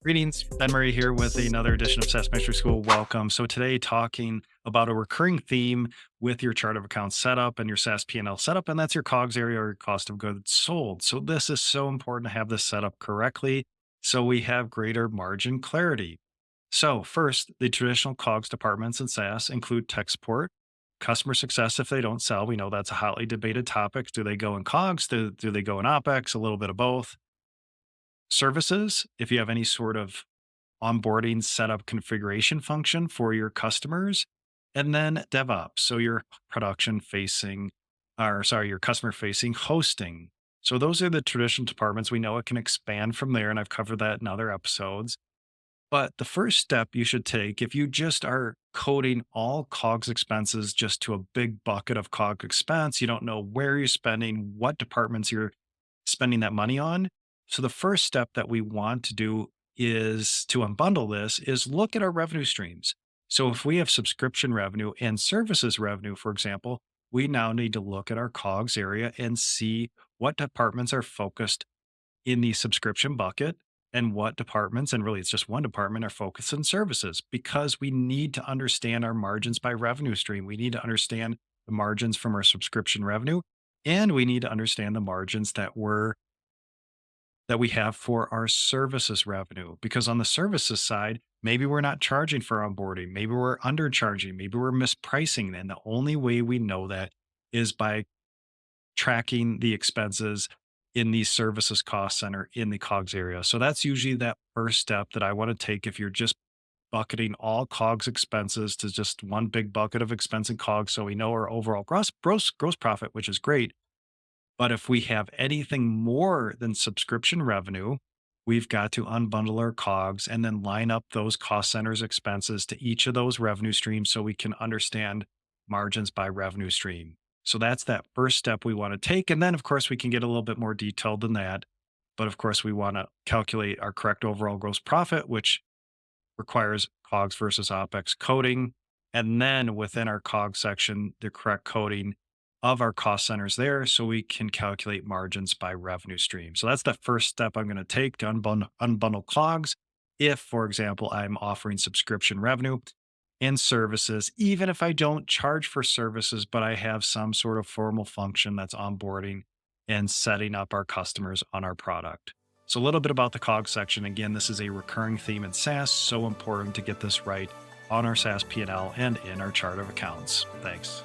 Greetings, Ben Murray here with another edition of SaaS Metrics School. Welcome. So today talking about a recurring theme with your chart of accounts setup and your SaaS P&L setup, and that's your COGS area or your cost of goods sold. So this is so important to have this set up correctly so we have greater margin clarity. So first, the traditional COGS departments in SaaS include tech support, customer success if they don't sell. We know that's a hotly debated topic. Do they go in COGS? Do they go in OpEx? A little bit of both. Services, if you have any sort of onboarding setup configuration function for your customers, and then DevOps. So your production facing, or sorry, your customer facing hosting. So those are the traditional departments. We know it can expand from there, and I've covered that in other episodes. But the first step you should take, if you just are coding all COGS expenses just to a big bucket of COGS expense, you don't know where you're spending, what departments you're spending that money on. So the first step that we want to do is to unbundle this is look at our revenue streams. So if we have subscription revenue and services revenue, for example, we now need to look at our COGS area and see what departments are focused in the subscription bucket and what departments, and really it's just one department, are focused on services because we need to understand our margins by revenue stream. We need to understand the margins from our subscription revenue, and we need to understand the margins that we have for our services revenue. Because on the services side, maybe we're not charging for onboarding, maybe we're undercharging, maybe we're mispricing. And the only way we know that is by tracking the expenses in the services cost center in the COGS area. So that's usually that first step that I want to take if you're just bucketing all COGS expenses to just one big bucket of expense and COGS. So we know our overall gross profit, which is great. But if we have anything more than subscription revenue, we've got to unbundle our COGS and then line up those cost centers expenses to each of those revenue streams so we can understand margins by revenue stream. So that's that first step we want to take. And then, of course, we can get a little bit more detailed than that. But of course, we want to calculate our correct overall gross profit, which requires COGS versus OpEx coding. And then within our COGS section, the correct coding of our cost centers there so we can calculate margins by revenue stream. So that's the first step I'm going to take to unbundle COGS. If, for example, I'm offering subscription revenue and services, even if I don't charge for services, but I have some sort of formal function that's onboarding and setting up our customers on our product. So a little bit about the COGS section. Again, this is a recurring theme in SaaS. So important to get this right on our SaaS P&L and in our chart of accounts. Thanks.